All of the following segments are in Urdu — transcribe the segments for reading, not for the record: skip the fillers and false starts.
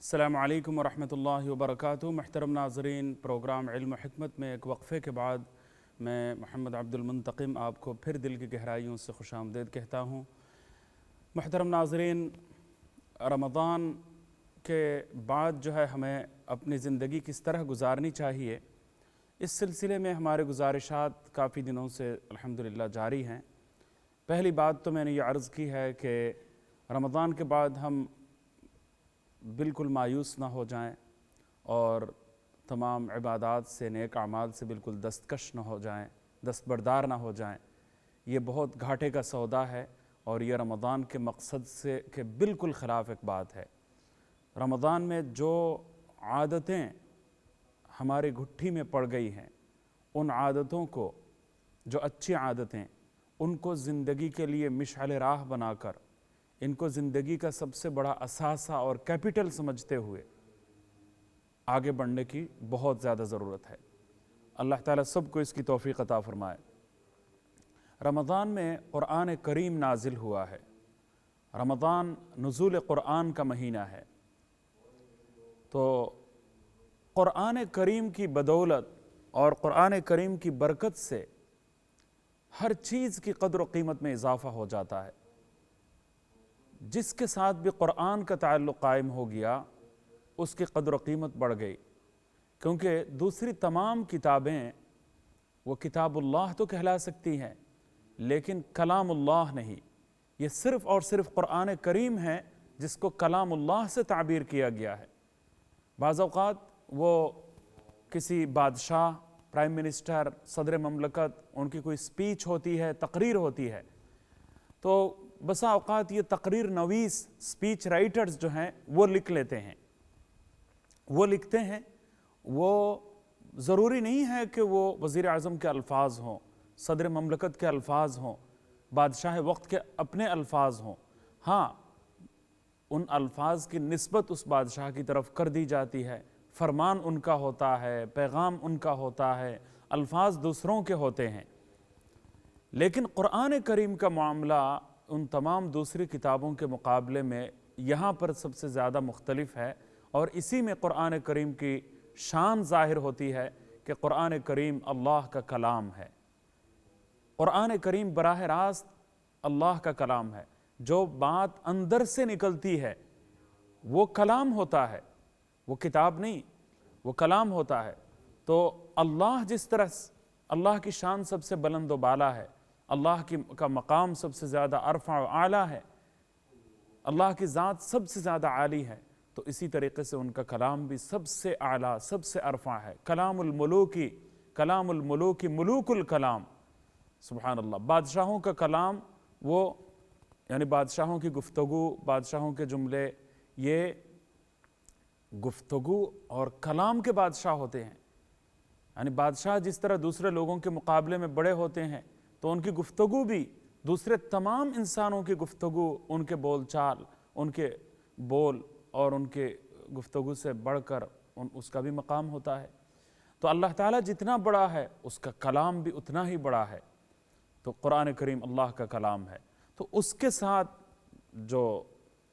السلام علیکم ورحمۃ اللہ وبرکاتہ۔ محترم ناظرین، پروگرام علم و حکمت میں ایک وقفے کے بعد میں محمد عبد المنتقم آپ کو پھر دل کی گہرائیوں سے خوش آمدید کہتا ہوں۔ محترم ناظرین، رمضان کے بعد جو ہے ہمیں اپنی زندگی کس طرح گزارنی چاہیے، اس سلسلے میں ہمارے گزارشات کافی دنوں سے الحمدللہ جاری ہیں۔ پہلی بات تو میں نے یہ عرض کی ہے کہ رمضان کے بعد ہم بالکل مایوس نہ ہو جائیں اور تمام عبادات سے، نیک اعمال سے بالکل دستکش نہ ہو جائیں، دستبردار نہ ہو جائیں۔ یہ بہت گھاٹے کا سودا ہے اور یہ رمضان کے مقصد سے کے بالکل خلاف ایک بات ہے۔ رمضان میں جو عادتیں ہماری گھٹی میں پڑ گئی ہیں، ان عادتوں کو، جو اچھی عادتیں، ان کو زندگی کے لیے مشعل راہ بنا کر، ان کو زندگی کا سب سے بڑا اثاثہ اور کیپٹل سمجھتے ہوئے آگے بڑھنے کی بہت زیادہ ضرورت ہے۔ اللہ تعالیٰ سب کو اس کی توفیق عطا فرمائے۔ رمضان میں قرآن کریم نازل ہوا ہے۔ رمضان نزول قرآن کا مہینہ ہے، تو قرآن کریم کی بدولت اور قرآن کریم کی برکت سے ہر چیز کی قدر و قیمت میں اضافہ ہو جاتا ہے۔ جس کے ساتھ بھی قرآن کا تعلق قائم ہو گیا، اس کی قدر و قیمت بڑھ گئی، کیونکہ دوسری تمام کتابیں وہ کتاب اللہ تو کہلا سکتی ہیں لیکن کلام اللہ نہیں۔ یہ صرف اور صرف قرآن کریم ہے جس کو کلام اللہ سے تعبیر کیا گیا ہے۔ بعض اوقات وہ کسی بادشاہ، پرائم منسٹر، صدر مملکت، ان کی کوئی سپیچ ہوتی ہے، تقریر ہوتی ہے، تو بسا اوقات یہ تقریر نویس، سپیچ رائٹرز جو ہیں وہ لکھ لیتے ہیں، وہ لکھتے ہیں۔ وہ ضروری نہیں ہے کہ وہ وزیر اعظم کے الفاظ ہوں، صدر مملکت کے الفاظ ہوں، بادشاہ وقت کے اپنے الفاظ ہوں۔ ہاں، ان الفاظ کی نسبت اس بادشاہ کی طرف کر دی جاتی ہے، فرمان ان کا ہوتا ہے، پیغام ان کا ہوتا ہے، الفاظ دوسروں کے ہوتے ہیں۔ لیکن قرآن کریم کا معاملہ ان تمام دوسری کتابوں کے مقابلے میں یہاں پر سب سے زیادہ مختلف ہے، اور اسی میں قرآن کریم کی شان ظاہر ہوتی ہے کہ قرآن کریم اللہ کا کلام ہے۔ قرآن کریم براہ راست اللہ کا کلام ہے۔ جو بات اندر سے نکلتی ہے وہ کلام ہوتا ہے، وہ کتاب نہیں، وہ کلام ہوتا ہے۔ تو اللہ جس طرح، اللہ کی شان سب سے بلند و بالا ہے، اللہ کا مقام سب سے زیادہ ارفع و اعلیٰ ہے، اللہ کی ذات سب سے زیادہ عالی ہے، تو اسی طریقے سے ان کا کلام بھی سب سے اعلیٰ، سب سے ارفع ہے۔ کلام الملوکی، کلام الملوکی ملوک الکلام، سبحان اللہ۔ بادشاہوں کا کلام، وہ یعنی بادشاہوں کی گفتگو، بادشاہوں کے جملے، یہ گفتگو اور کلام کے بادشاہ ہوتے ہیں۔ یعنی بادشاہ جس طرح دوسرے لوگوں کے مقابلے میں بڑے ہوتے ہیں، تو ان کی گفتگو بھی دوسرے تمام انسانوں کی گفتگو، ان کے بول چال، ان کے بول اور ان کے گفتگو سے بڑھ کر اس کا بھی مقام ہوتا ہے۔ تو اللہ تعالیٰ جتنا بڑا ہے اس کا کلام بھی اتنا ہی بڑا ہے۔ تو قرآن کریم اللہ کا کلام ہے، تو اس کے ساتھ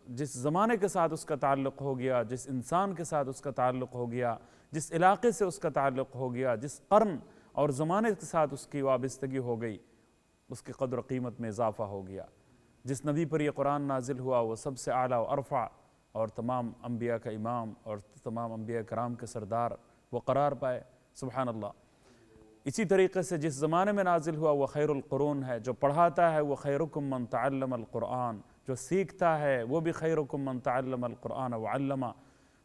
جس زمانے کے ساتھ اس کا تعلق ہو گیا، جس انسان کے ساتھ اس کا تعلق ہو گیا، جس علاقے سے اس کا تعلق ہو گیا، جس قرن اور زمانے کے ساتھ اس کی وابستگی ہو گئی، اس کی قدر و قیمت میں اضافہ ہو گیا۔ جس نبی پر یہ قرآن نازل ہوا وہ سب سے اعلیٰ و ارفع اور تمام انبیاء کا امام اور تمام انبیاء کرام کے سردار وہ قرار پائے، سبحان اللہ۔ اسی طریقے سے جس زمانے میں نازل ہوا وہ خیر القرون ہے۔ جو پڑھاتا ہے وہ خیرکم من تعلم القرآن، جو سیکھتا ہے وہ بھی خیرکم من تعلم القرآن وعلمہ۔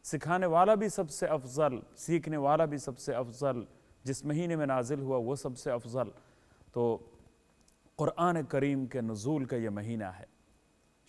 سکھانے والا بھی سب سے افضل، سیکھنے والا بھی سب سے افضل، جس مہینے میں نازل ہوا وہ سب سے افضل۔ تو قرآن کریم کے نزول کا یہ مہینہ ہے،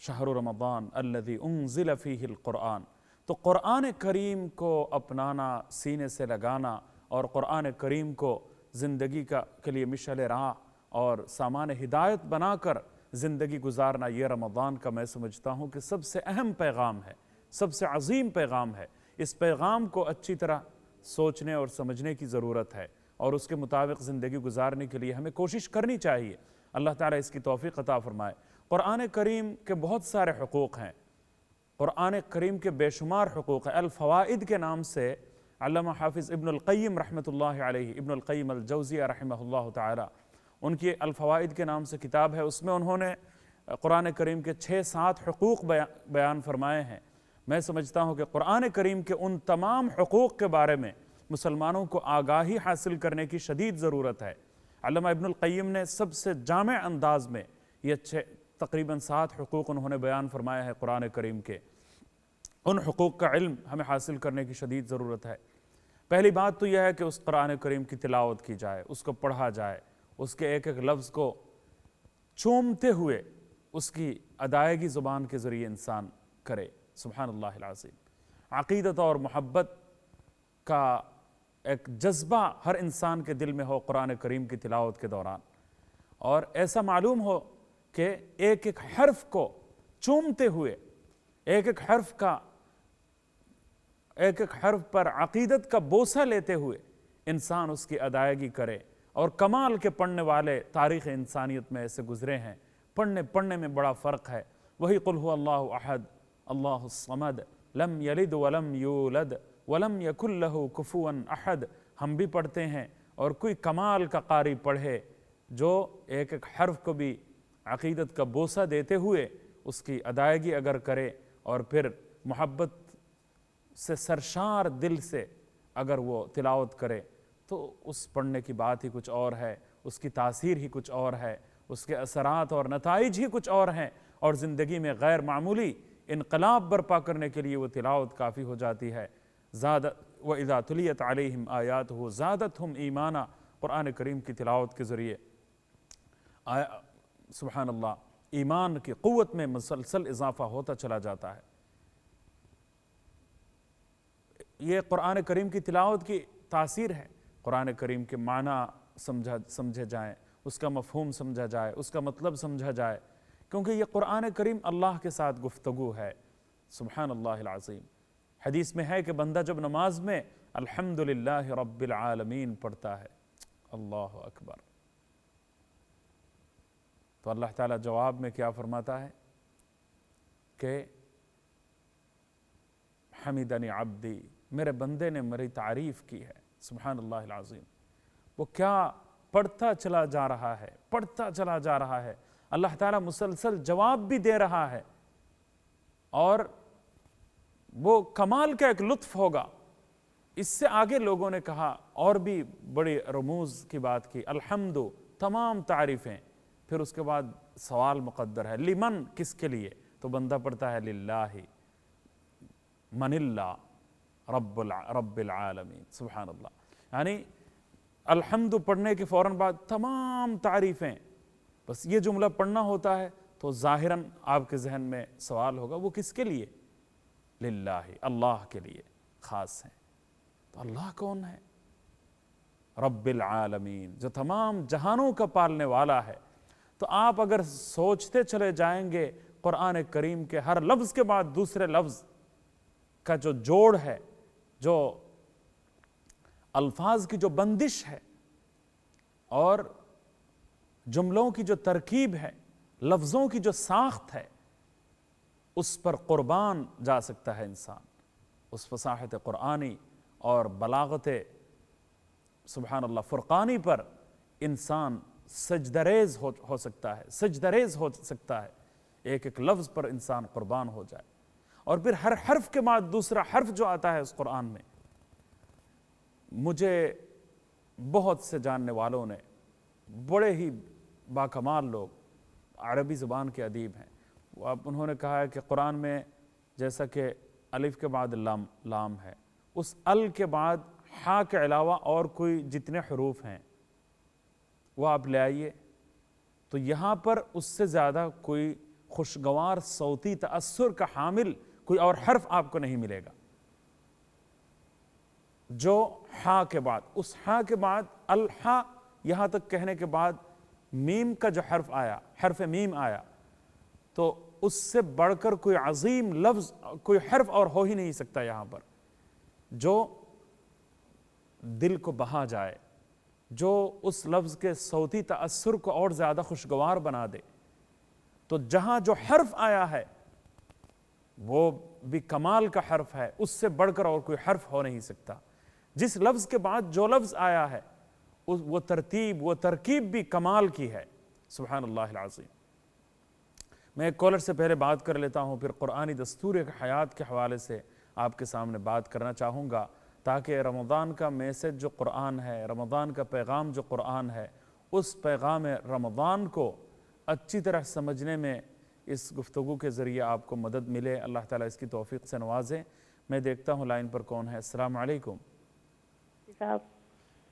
شہر رمضان الذی انزل فیہ القرآن۔ تو قرآن کریم کو اپنانا، سینے سے لگانا اور قرآن کریم کو زندگی کے لیے مشعل راہ اور سامان ہدایت بنا کر زندگی گزارنا، یہ رمضان کا میں سمجھتا ہوں کہ سب سے اہم پیغام ہے، سب سے عظیم پیغام ہے۔ اس پیغام کو اچھی طرح سوچنے اور سمجھنے کی ضرورت ہے، اور اس کے مطابق زندگی گزارنے کے لیے ہمیں کوشش کرنی چاہیے۔ اللہ تعالیٰ اس کی توفیق عطا فرمائے۔ قرآن کریم کے بہت سارے حقوق ہیں۔ قرآن کریم کے بے شمار حقوق ہیں۔ الفوائد کے نام سے علامہ حافظ ابن القیم رحمۃ اللہ علیہ، ابن القیم الجوزیہ رحمہ اللہ تعالی، ان کی الفوائد کے نام سے کتاب ہے، اس میں انہوں نے قرآن کریم کے 6-7 حقوق بیان فرمائے ہیں۔ میں سمجھتا ہوں کہ قرآن کریم کے ان تمام حقوق کے بارے میں مسلمانوں کو آگاہی حاصل کرنے کی شدید ضرورت ہے۔ علامہ ابن القیم نے سب سے جامع انداز میں یہ تقریباً 7 حقوق انہوں نے بیان فرمائے ہیں قرآن کریم کے۔ ان حقوق کا علم ہمیں حاصل کرنے کی شدید ضرورت ہے۔ پہلی بات تو یہ ہے کہ اس قرآن کریم کی تلاوت کی جائے، اس کو پڑھا جائے، اس کے ایک ایک لفظ کو چومتے ہوئے اس کی ادائیگی زبان کے ذریعے انسان کرے۔ سبحان اللہ العظیم۔ عقیدت اور محبت کا ایک جذبہ ہر انسان کے دل میں ہو قرآن کریم کی تلاوت کے دوران، اور ایسا معلوم ہو کہ ایک ایک حرف کو چومتے ہوئے، ایک ایک حرف پر عقیدت کا بوسہ لیتے ہوئے انسان اس کی ادائیگی کرے۔ اور کمال کے پڑھنے والے تاریخ انسانیت میں ایسے گزرے ہیں۔ پڑھنے میں بڑا فرق ہے۔ وہی قل هو اللہ احد اللہ الصمد لم یلد ولم یولد ولم یکن لہ کفوا احد، ہم بھی پڑھتے ہیں، اور کوئی کمال کا قاری پڑھے جو ایک ایک حرف کو بھی عقیدت کا بوسہ دیتے ہوئے اس کی ادائیگی اگر کرے، اور پھر محبت سے سرشار دل سے اگر وہ تلاوت کرے، تو اس پڑھنے کی بات ہی کچھ اور ہے، اس کی تاثیر ہی کچھ اور ہے، اس کے اثرات اور نتائج ہی کچھ اور ہیں، اور زندگی میں غیر معمولی انقلاب برپا کرنے کے لیے وہ تلاوت کافی ہو جاتی ہے۔ وَإِذَا تُلِيَتْ عَلَيْهِمْ آيَاتُهُ زَادَتْهُمْ ایمانا، قرآن کریم کی تلاوت کے ذریعے سبحان اللہ ایمان کی قوت میں مسلسل اضافہ ہوتا چلا جاتا ہے۔ یہ قرآن کریم کی تلاوت کی تاثیر ہے۔ قرآن کریم کے معنی سمجھے جائیں، اس کا مفہوم سمجھا جائے، اس کا مطلب سمجھا جائے، کیونکہ یہ قرآن کریم اللہ کے ساتھ گفتگو ہے۔ سبحان اللہ العظیم۔ حدیث میں ہے کہ بندہ جب نماز میں الحمدللہ رب العالمین پڑھتا ہے، اللہ اکبر، تو اللہ تعالیٰ جواب میں کیا فرماتا ہے کہ حمیدنی عبدی، میرے بندے نے میری تعریف کی ہے۔ سبحان اللہ العظیم۔ وہ کیا پڑھتا چلا جا رہا ہے، پڑھتا چلا جا رہا ہے، اللہ تعالیٰ مسلسل جواب بھی دے رہا ہے، اور وہ کمال کا ایک لطف ہوگا۔ اس سے آگے لوگوں نے کہا اور بھی بڑی رموز کی بات کی، الحمد، تمام تعریفیں، پھر اس کے بعد سوال مقدر ہے، لمن، کس کے لیے؟ تو بندہ پڑھتا ہے للہ، من اللہ رب العالمین۔ سبحان اللہ۔ یعنی الحمد پڑھنے کے فوراً بعد تمام تعریفیں، بس یہ جملہ پڑھنا ہوتا ہے تو ظاہراً آپ کے ذہن میں سوال ہوگا وہ کس کے لیے؟ للہ، اللہ کے لیے خاص ہیں۔ تو اللہ کون ہے؟ رب العالمین، جو تمام جہانوں کا پالنے والا ہے۔ تو آپ اگر سوچتے چلے جائیں گے قرآن کریم کے ہر لفظ کے بعد دوسرے لفظ کا جو جوڑ ہے، جو الفاظ کی جو بندش ہے، اور جملوں کی جو ترکیب ہے، لفظوں کی جو ساخت ہے، اس پر قربان جا سکتا ہے انسان۔ اس فصاحت قرآنی اور بلاغت سبحان اللہ فرقانی پر انسان سجدریز ہو سکتا ہے، سجدریز ہو سکتا ہے، ایک ایک لفظ پر انسان قربان ہو جائے۔ اور پھر ہر حرف کے بعد دوسرا حرف جو آتا ہے اس قرآن میں، مجھے بہت سے جاننے والوں نے، بڑے ہی باکمال لوگ، عربی زبان کے ادیب ہیں، انہوں نے کہا ہے کہ قرآن میں جیسا کہ الف کے بعد لام ہے، اس ال کے بعد ہا کے علاوہ اور کوئی جتنے حروف ہیں وہ آپ لے آئیے، تو یہاں پر اس سے زیادہ کوئی خوشگوار صوتی تأثر کا حامل کوئی اور حرف آپ کو نہیں ملے گا۔ جو ہا کے بعد، اس ہا کے بعد الہا یہاں تک کہنے کے بعد میم کا جو حرف آیا، حرف میم آیا، تو اس سے بڑھ کر کوئی عظیم لفظ، کوئی حرف اور ہو ہی نہیں سکتا یہاں پر، جو دل کو بہا جائے، جو اس لفظ کے صوتی تأثر کو اور زیادہ خوشگوار بنا دے۔ تو جہاں جو حرف آیا ہے وہ بھی کمال کا حرف ہے، اس سے بڑھ کر اور کوئی حرف ہو نہیں سکتا۔ جس لفظ کے بعد جو لفظ آیا ہے وہ ترتیب، وہ ترکیب بھی کمال کی ہے۔ سبحان اللہ العظیم۔ میں ایک کالر سے پہلے بات کر لیتا ہوں، پھر قرآنی دستور حیات کے حوالے سے آپ کے سامنے بات کرنا چاہوں گا، تاکہ رمضان کا میسج جو قرآن ہے، رمضان کا پیغام جو قرآن ہے، اس پیغام رمضان کو اچھی طرح سمجھنے میں اس گفتگو کے ذریعے آپ کو مدد ملے۔ اللہ تعالیٰ اس کی توفیق سے نوازے۔ میں دیکھتا ہوں لائن پر کون ہے۔ السلام علیکم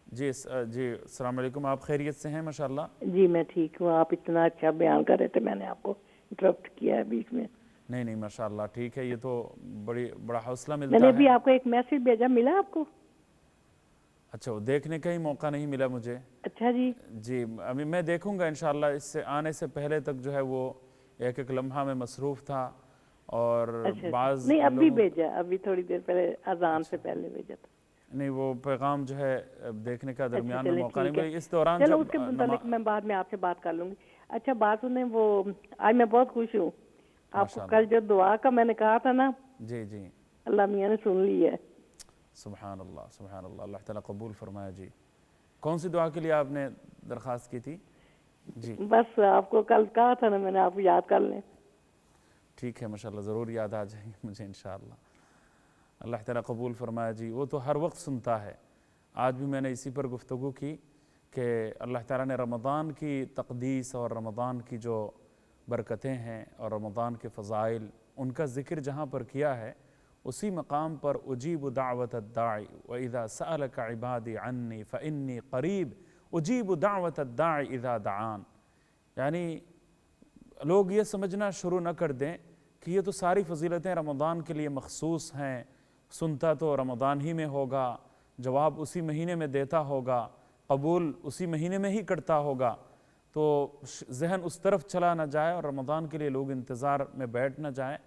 جی السلام علیکم، آپ خیریت سے ہیں؟ ماشاءاللہ جی میں ٹھیک ہوں۔ آپ اتنا اچھا بیان کر رہے تھے، میں نے آپ کو انٹرپٹ کیا ہے بیچ میں۔ نہیں ماشاءاللہ ٹھیک ہے، یہ تو بڑا حوصلہ میں ملتا نے ہے۔ ابھی آپ کو ایک میسج بھیجا، ملا آپ کو؟ اچھا، وہ دیکھنے کا ہی موقع نہیں ملا مجھے۔ اچھا جی ابھی میں دیکھوں گا انشاءاللہ۔ اس سے آنے سے پہلے تک جو ہے وہ ایک لمحہ میں مصروف تھا، اور بعض نہیں ابھی بھیجا، ابھی تھوڑی دیر پہلے اذان سے پہلے بھیجا تھا۔ نہیں، وہ پیغام جو ہے دیکھنے کا درمیان میں موقع نہیں ملا۔ اس دوران چلو اس کے متعلق میں بعد میں آپ سے بات کر لوں گی۔ اچھا بات سنیں، وہ آج میں بہت خوش ہوں، آپ کو کل جو دعا کا میں نے کہا تھا نا، جی اللہ میاں نے سن لی ہے۔ سبحان اللہ سبحان اللہ، اللہ تعالیٰ قبول فرمایا۔ جی کون سی دعا کے لیے آپ نے درخواست کی تھی؟ جی بس آپ کو کل کہا تھا نا میں نے، آپ یاد کر لیں۔ ٹھیک ہے ماشاءاللہ، ضرور یاد آ جائیں گے مجھے انشاءاللہ۔ اللہ تعالیٰ قبول فرمایا۔ جی وہ تو ہر وقت سنتا ہے۔ آج بھی میں نے اسی پر گفتگو کی کہ اللہ تعالیٰ نے رمضان کی تقدیس اور رمضان کی جو برکتیں ہیں اور رمضان کے فضائل، ان کا ذکر جہاں پر کیا ہے، اسی مقام پر اجیب دعوت الداعی وَإِذَا سَأَلَكَ عِبَادِي عَنِّي فَإِنِّي قَرِيب اجیب دعوت الداعی اذا دعان۔ یعنی لوگ یہ سمجھنا شروع نہ کر دیں کہ یہ تو ساری فضیلتیں رمضان کے لیے مخصوص ہیں، سنتا تو رمضان ہی میں ہوگا، جواب اسی مہینے میں دیتا ہوگا، قبول اسی مہینے میں ہی کرتا ہوگا، تو ذہن اس طرف چلا نہ جائے اور رمضان کے لیے لوگ انتظار میں بیٹھ نہ جائیں۔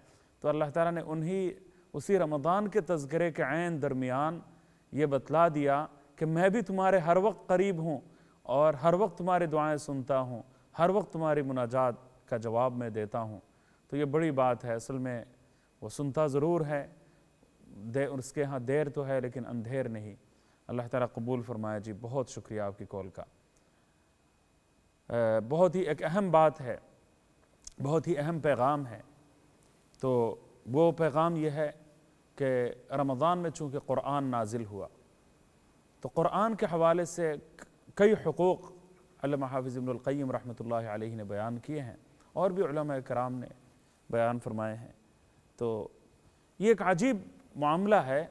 تو اللہ تعالیٰ نے اسی رمضان کے تذکرے کے عین درمیان یہ بتلا دیا کہ میں بھی تمہارے ہر وقت قریب ہوں، اور ہر وقت تمہاری دعائیں سنتا ہوں، ہر وقت تمہاری مناجات کا جواب میں دیتا ہوں۔ تو یہ بڑی بات ہے۔ اصل میں وہ سنتا ضرور ہے، اس کے ہاں دیر تو ہے لیکن اندھیر نہیں۔ اللہ تعالیٰ قبول فرمایا۔ جی بہت شکریہ آپ کی کال کا۔ بہت ہی ایک اہم بات ہے، بہت ہی اہم پیغام ہے۔ تو وہ پیغام یہ ہے کہ رمضان میں چونکہ قرآن نازل ہوا، تو قرآن کے حوالے سے کئی حقوق علامہ حافظ ابن القیم رحمۃ اللہ علیہ نے بیان کیے ہیں، اور بھی علماء کرام نے بیان فرمائے ہیں۔ تو یہ ایک عجیب معاملہ ہے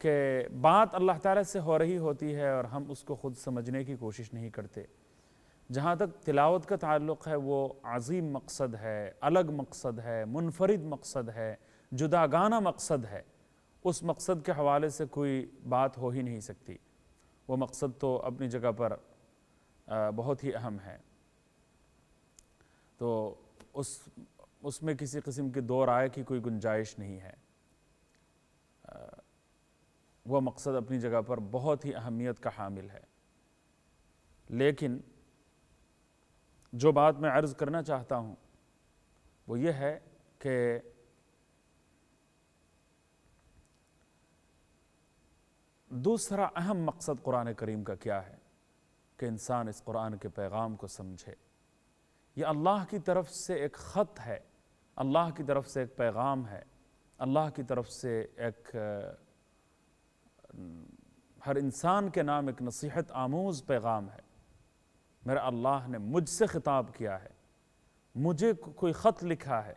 کہ بات اللہ تعالیٰ سے ہو رہی ہوتی ہے اور ہم اس کو خود سمجھنے کی کوشش نہیں کرتے۔ جہاں تک تلاوت کا تعلق ہے، وہ عظیم مقصد ہے، الگ مقصد ہے، منفرد مقصد ہے، جداگانہ مقصد ہے۔ اس مقصد کے حوالے سے کوئی بات ہو ہی نہیں سکتی۔ وہ مقصد تو اپنی جگہ پر بہت ہی اہم ہے۔ تو اس میں کسی قسم کی دو رائے کی کوئی گنجائش نہیں ہے۔ وہ مقصد اپنی جگہ پر بہت ہی اہمیت کا حامل ہے۔ لیکن جو بات میں عرض کرنا چاہتا ہوں وہ یہ ہے کہ دوسرا اہم مقصد قرآن کریم کا کیا ہے کہ انسان اس قرآن کے پیغام کو سمجھے۔ یہ اللہ کی طرف سے ایک خط ہے، اللہ کی طرف سے ایک پیغام ہے، اللہ کی طرف سے ایک ہر انسان کے نام ایک نصیحت آموز پیغام ہے۔ میرا اللہ نے مجھ سے خطاب کیا ہے، مجھے کوئی خط لکھا ہے۔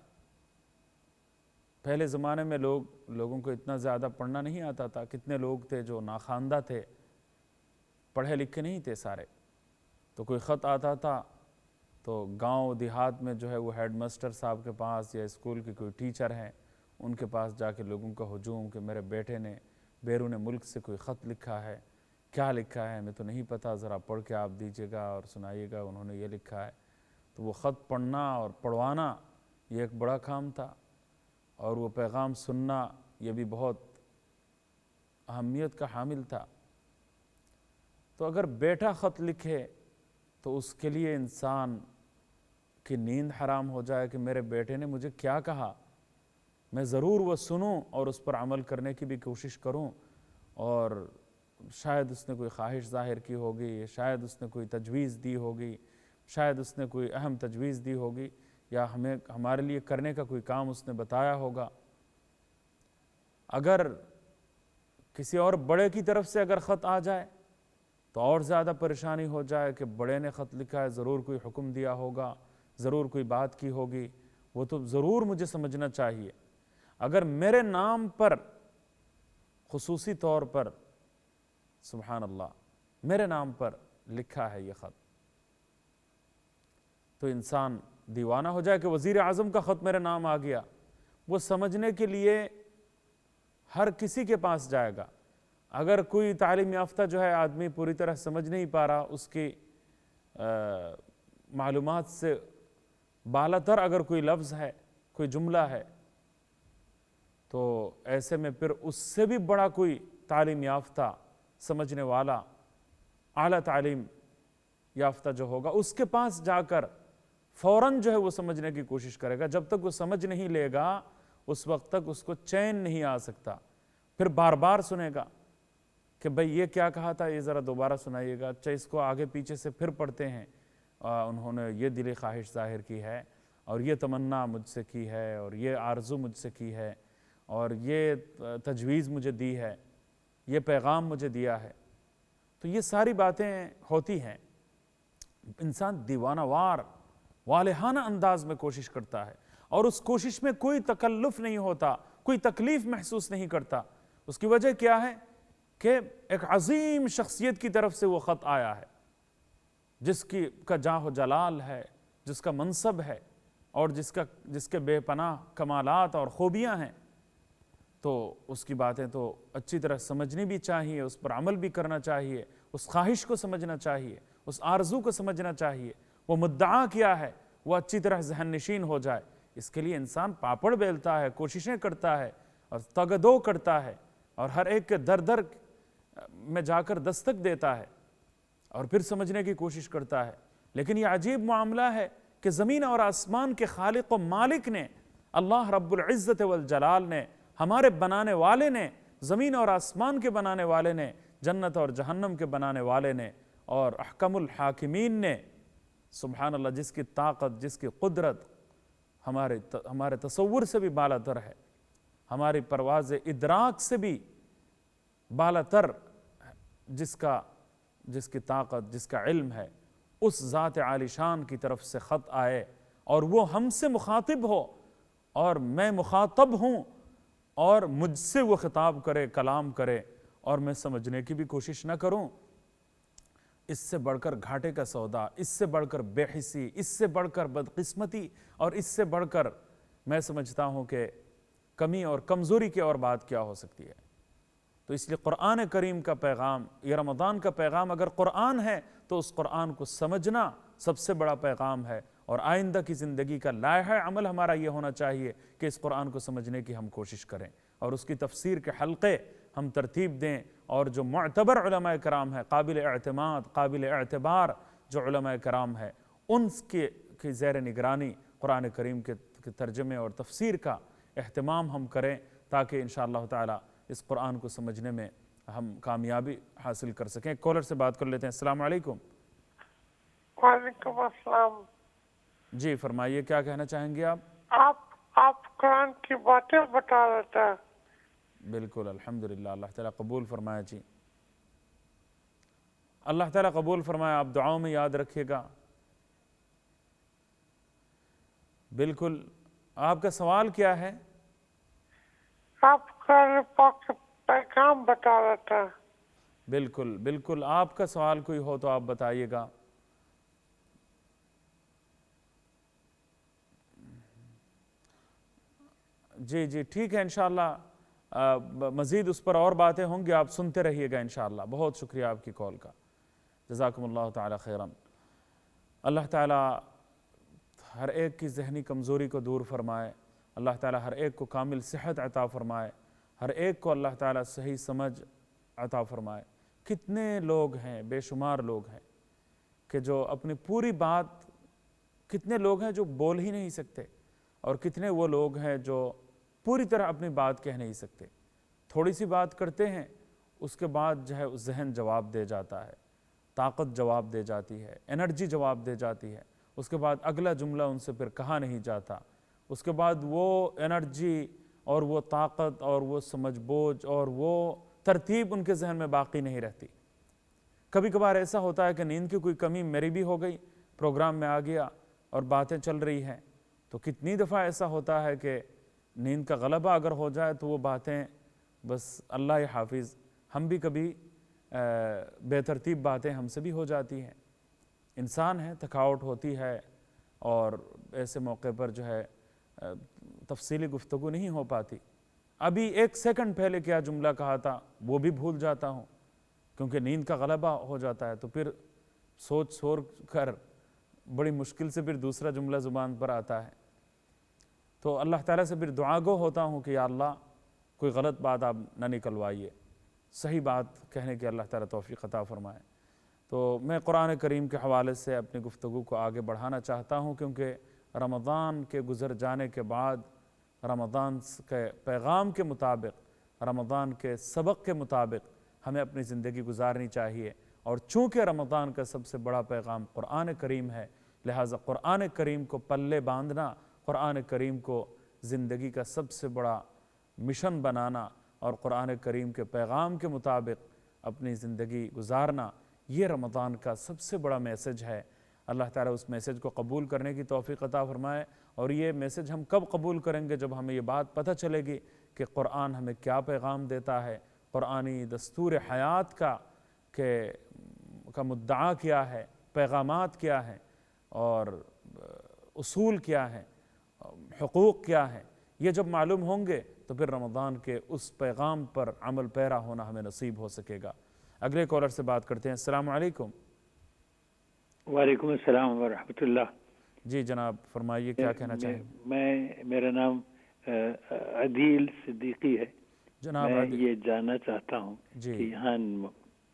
پہلے زمانے میں لوگوں کو اتنا زیادہ پڑھنا نہیں آتا تھا۔ کتنے لوگ تھے جو ناخواندہ تھے، پڑھے لکھے نہیں تھے سارے۔ تو کوئی خط آتا تھا تو گاؤں دیہات میں جو ہے وہ ہیڈ ماسٹر صاحب کے پاس یا اسکول کے کوئی ٹیچر ہیں، ان کے پاس جا کے لوگوں کا ہجوم کہ میرے بیٹے نے بیرون ملک سے کوئی خط لکھا ہے، کیا لکھا ہے ہمیں تو نہیں پتہ، ذرا پڑھ کے آپ دیجیے گا اور سنائیے گا، انہوں نے یہ لکھا ہے۔ تو وہ خط پڑھنا اور پڑھوانا یہ ایک بڑا کام تھا، اور وہ پیغام سننا یہ بھی بہت اہمیت کا حامل تھا۔ تو اگر بیٹا خط لکھے تو اس کے لیے انسان کی نیند حرام ہو جائے کہ میرے بیٹے نے مجھے کیا کہا، میں ضرور وہ سنوں اور اس پر عمل کرنے کی بھی کوشش کروں، اور شاید اس نے کوئی خواہش ظاہر کی ہوگی، شاید اس نے کوئی تجویز دی ہوگی، شاید اس نے کوئی اہم تجویز دی ہوگی، یا ہمارے لیے کرنے کا کوئی کام اس نے بتایا ہوگا۔ اگر کسی اور بڑے کی طرف سے اگر خط آ جائے تو اور زیادہ پریشانی ہو جائے کہ بڑے نے خط لکھا ہے، ضرور کوئی حکم دیا ہوگا، ضرور کوئی بات کی ہوگی، وہ تو ضرور مجھے سمجھنا چاہیے۔ اگر میرے نام پر خصوصی طور پر، سبحان اللہ، میرے نام پر لکھا ہے یہ خط، تو انسان دیوانہ ہو جائے کہ وزیر اعظم کا خط میرے نام آ گیا۔ وہ سمجھنے کے لیے ہر کسی کے پاس جائے گا۔ اگر کوئی تعلیم یافتہ جو ہے آدمی پوری طرح سمجھ نہیں پا رہا، اس کی معلومات سے بالاتر اگر کوئی لفظ ہے، کوئی جملہ ہے، تو ایسے میں پھر اس سے بھی بڑا کوئی تعلیم یافتہ سمجھنے والا اعلیٰ تعلیم یافتہ جو ہوگا، اس کے پاس جا کر فوراً جو ہے وہ سمجھنے کی کوشش کرے گا۔ جب تک وہ سمجھ نہیں لے گا اس وقت تک اس کو چین نہیں آ سکتا، پھر بار بار سنے گا کہ بھئی یہ کیا کہا تھا، یہ ذرا دوبارہ سنائیے گا۔ اچھا اس کو آگے پیچھے سے پھر پڑھتے ہیں، انہوں نے یہ دلی خواہش ظاہر کی ہے، اور یہ تمنا مجھ سے کی ہے، اور یہ آرزو مجھ سے کی ہے، اور یہ تجویز مجھے دی ہے، یہ پیغام مجھے دیا ہے۔ تو یہ ساری باتیں ہوتی ہیں۔ انسان دیوانہ وار والہانہ انداز میں کوشش کرتا ہے، اور اس کوشش میں کوئی تکلف نہیں ہوتا، کوئی تکلیف محسوس نہیں کرتا۔ اس کی وجہ کیا ہے کہ ایک عظیم شخصیت کی طرف سے وہ خط آیا ہے، جس کا جاہ و جلال ہے، جس کا منصب ہے، اور جس کے بے پناہ کمالات اور خوبیاں ہیں۔ تو اس کی باتیں تو اچھی طرح سمجھنی بھی چاہیے، اس پر عمل بھی کرنا چاہیے، اس خواہش کو سمجھنا چاہیے، اس آرزو کو سمجھنا چاہیے، وہ مدعا کیا ہے وہ اچھی طرح ذہن نشین ہو جائے۔ اس کے لیے انسان پاپڑ بیلتا ہے، کوششیں کرتا ہے، اور تگدو کرتا ہے، اور ہر ایک کے در در میں جا کر دستک دیتا ہے، اور پھر سمجھنے کی کوشش کرتا ہے۔ لیکن یہ عجیب معاملہ ہے کہ زمین اور آسمان کے خالق و مالک نے، اللہ رب العزت والجلال نے، ہمارے بنانے والے نے، زمین اور آسمان کے بنانے والے نے، جنت اور جہنم کے بنانے والے نے، اور احکم الحاکمین نے، سبحان اللہ، جس کی طاقت، جس کی قدرت ہمارے تصور سے بھی بالاتر ہے، ہماری پرواز ادراک سے بھی بالاتر، جس کی طاقت، جس کا علم ہے، اس ذات عالی شان کی طرف سے خط آئے، اور وہ ہم سے مخاطب ہو، اور میں مخاطب ہوں، اور مجھ سے وہ خطاب کرے، کلام کرے، اور میں سمجھنے کی بھی کوشش نہ کروں۔ اس سے بڑھ کر گھاٹے کا سودا، اس سے بڑھ کر بے حسی، اس سے بڑھ کر بدقسمتی، اور اس سے بڑھ کر میں سمجھتا ہوں کہ کمی اور کمزوری کی اور بات کیا ہو سکتی ہے۔ تو اس لیے قرآن کریم کا پیغام، یہ رمضان کا پیغام اگر قرآن ہے تو اس قرآن کو سمجھنا سب سے بڑا پیغام ہے، اور آئندہ کی زندگی کا لائحہ عمل ہمارا یہ ہونا چاہیے کہ اس قرآن کو سمجھنے کی ہم کوشش کریں، اور اس کی تفسیر کے حلقے ہم ترتیب دیں، اور جو معتبر علماء کرام ہیں، قابل اعتماد، قابل اعتبار جو علماء کرام ہیں، ان کی زیر نگرانی قرآن کریم کے ترجمے اور تفسیر کا اہتمام ہم کریں، تاکہ انشاءاللہ تعالی اس قرآن کو سمجھنے میں ہم کامیابی حاصل کر سکیں۔ ایک کالر سے بات کر لیتے ہیں۔ السلام علیکم۔ وعلیکم السلام۔ جی فرمائیے، کیا کہنا چاہیں گے آپ؟ آپ قرآن کی باتیں بتا رہے تھے۔ بالکل، الحمدللہ، اللہ تعالیٰ قبول فرمائے۔ جی اللہ تعالیٰ قبول فرمائے، آپ دعاؤں میں یاد رکھیے گا۔ بالکل، آپ کا سوال کیا ہے؟ آپ قرآن پاک پیغام بتا رہے تھے۔ بالکل بالکل، آپ کا سوال کوئی ہو تو آپ بتائیے گا۔ جی جی ٹھیک ہے، انشاءاللہ مزید اس پر اور باتیں ہوں گی، آپ سنتے رہیے گا انشاءاللہ۔ بہت شکریہ آپ کی کال کا، جزاکم اللہ تعالی خیرا۔ اللہ تعالی ہر ایک کی ذہنی کمزوری کو دور فرمائے، اللہ تعالی ہر ایک کو کامل صحت عطا فرمائے، ہر ایک کو اللہ تعالی صحیح سمجھ عطا فرمائے۔ کتنے لوگ ہیں، بے شمار لوگ ہیں کہ جو اپنی پوری بات، کتنے لوگ ہیں جو بول ہی نہیں سکتے، اور کتنے وہ لوگ ہیں جو پوری طرح اپنی بات کہہ نہیں سکتے، تھوڑی سی بات کرتے ہیں، اس کے بعد جو ہے ذہن جواب دے جاتا ہے، طاقت جواب دے جاتی ہے، انرجی جواب دے جاتی ہے، اس کے بعد اگلا جملہ ان سے پھر کہا نہیں جاتا، اس کے بعد وہ انرجی اور وہ طاقت اور وہ سمجھ بوجھ اور وہ ترتیب ان کے ذہن میں باقی نہیں رہتی۔ کبھی کبھار ایسا ہوتا ہے کہ نیند کی کوئی کمی میری بھی ہو گئی، پروگرام میں آ گیا اور باتیں چل رہی ہیں، تو کتنی دفعہ ایسا ہوتا ہے کہ نیند کا غلبہ اگر ہو جائے تو وہ باتیں بس اللہ حافظ، ہم بھی کبھی بے ترتیب باتیں ہم سے بھی ہو جاتی ہیں، انسان ہے، تھکاوٹ ہوتی ہے، اور ایسے موقع پر جو ہے تفصیلی گفتگو نہیں ہو پاتی۔ ابھی 1 سیکنڈ پہلے کیا جملہ کہا تھا وہ بھی بھول جاتا ہوں، کیونکہ نیند کا غلبہ ہو جاتا ہے، تو پھر سوچ کر بڑی مشکل سے پھر دوسرا جملہ زبان پر آتا ہے۔ تو اللہ تعالیٰ سے پھر دعا گو ہوتا ہوں کہ یا اللہ کوئی غلط بات آپ نہ نکلوائیے، صحیح بات کہنے کے اللہ تعالیٰ توفیق عطا فرمائے۔ تو میں قرآن کریم کے حوالے سے اپنی گفتگو کو آگے بڑھانا چاہتا ہوں، کیونکہ رمضان کے گزر جانے کے بعد رمضان کے پیغام کے مطابق، رمضان کے سبق کے مطابق ہمیں اپنی زندگی گزارنی چاہیے، اور چونکہ رمضان کا سب سے بڑا پیغام قرآن کریم ہے، لہٰذا قرآن کریم کو پلے باندھنا، قرآن کریم کو زندگی کا سب سے بڑا مشن بنانا اور قرآن کریم کے پیغام کے مطابق اپنی زندگی گزارنا، یہ رمضان کا سب سے بڑا میسج ہے۔ اللہ تعالیٰ اس میسج کو قبول کرنے کی توفیق عطا فرمائے، اور یہ میسج ہم کب قبول کریں گے؟ جب ہمیں یہ بات پتہ چلے گی کہ قرآن ہمیں کیا پیغام دیتا ہے، قرآنی دستور حیات کا مدعا کیا ہے، پیغامات کیا ہیں، اور اصول کیا ہیں، حقوق کیا ہیں، یہ جب معلوم ہوں گے تو پھر رمضان کے اس پیغام پر عمل پیرا ہونا ہمیں نصیب ہو سکے گا۔ اگلے کالر سے بات کرتے ہیں۔ السلام علیکم۔ وعلیکم السلام ورحمۃ اللہ۔ جی جناب فرمائیے، کیا کہنا چاہیں گے؟ میرا نام عدیل صدیقی ہے۔ جناب میں یہ جاننا چاہتا ہوں کہ یہاں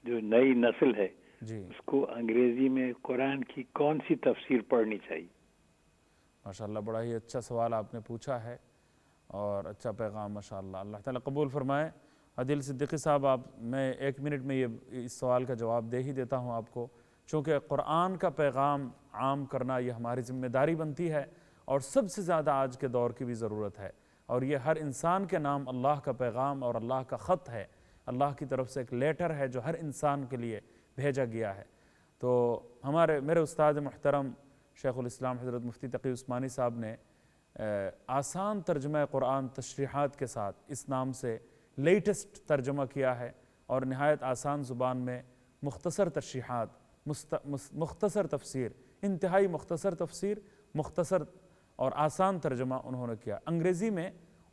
جو نئی نسل ہے اس کو انگریزی میں قرآن کی کون سی تفسیر پڑھنی چاہیے؟ ماشاءاللہ، بڑا ہی اچھا سوال آپ نے پوچھا ہے اور اچھا پیغام، ماشاءاللہ، اللہ تعالیٰ قبول فرمائے۔ عدیل صدیقی صاحب، میں 1 منٹ میں اس سوال کا جواب دے ہی دیتا ہوں آپ کو، چونکہ قرآن کا پیغام عام کرنا یہ ہماری ذمہ داری بنتی ہے، اور سب سے زیادہ آج کے دور کی بھی ضرورت ہے، اور یہ ہر انسان کے نام اللہ کا پیغام اور اللہ کا خط ہے، اللہ کی طرف سے ایک لیٹر ہے جو ہر انسان کے لیے بھیجا گیا ہے۔ تو میرے استاد محترم شیخ الاسلام حضرت مفتی تقی عثمانی صاحب نے آسان ترجمہ قرآن تشریحات کے ساتھ اس نام سے لیٹسٹ ترجمہ کیا ہے، اور نہایت آسان زبان میں مختصر تشریحات، مختصر تفسیر، انتہائی مختصر تفسیر، مختصر اور آسان ترجمہ انہوں نے کیا۔ انگریزی میں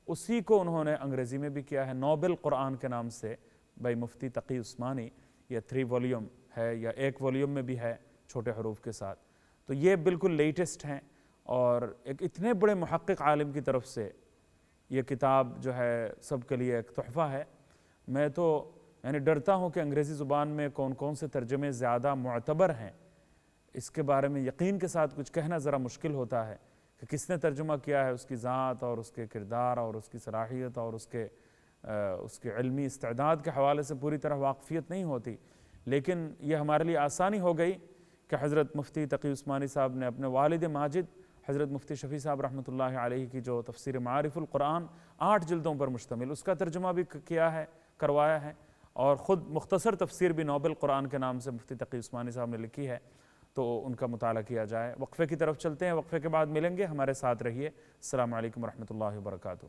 اسی کو انہوں نے انگریزی میں بھی کیا ہے، نوبل قرآن کے نام سے بائی مفتی تقی عثمانی، یہ 3 والیوم ہے، یا 1 والیوم میں بھی ہے چھوٹے حروف کے ساتھ۔ تو یہ بالکل لیٹسٹ ہیں، اور ایک اتنے بڑے محقق عالم کی طرف سے یہ کتاب جو ہے سب کے لیے ایک تحفہ ہے۔ میں تو ڈرتا ہوں کہ انگریزی زبان میں کون کون سے ترجمے زیادہ معتبر ہیں، اس کے بارے میں یقین کے ساتھ کچھ کہنا ذرا مشکل ہوتا ہے کہ کس نے ترجمہ کیا ہے، اس کی ذات اور اس کے کردار اور اس کی صلاحیت اور اس کے علمی استعداد کے حوالے سے پوری طرح واقفیت نہیں ہوتی، لیکن یہ ہمارے لیے آسانی ہو گئی کہ حضرت مفتی تقی عثمانی صاحب نے اپنے والد ماجد حضرت مفتی شفیع صاحب رحمۃ اللہ علیہ کی جو تفسیر معارف القرآن 8 جلدوں پر مشتمل، اس کا ترجمہ بھی کروایا ہے، اور خود مختصر تفسیر بھی نوبل قرآن کے نام سے مفتی تقی عثمانی صاحب نے لکھی ہے، تو ان کا مطالعہ کیا جائے۔ وقفے کی طرف چلتے ہیں، وقفے کے بعد ملیں گے، ہمارے ساتھ رہیے۔ السلام علیکم ورحمۃ اللہ وبرکاتہ۔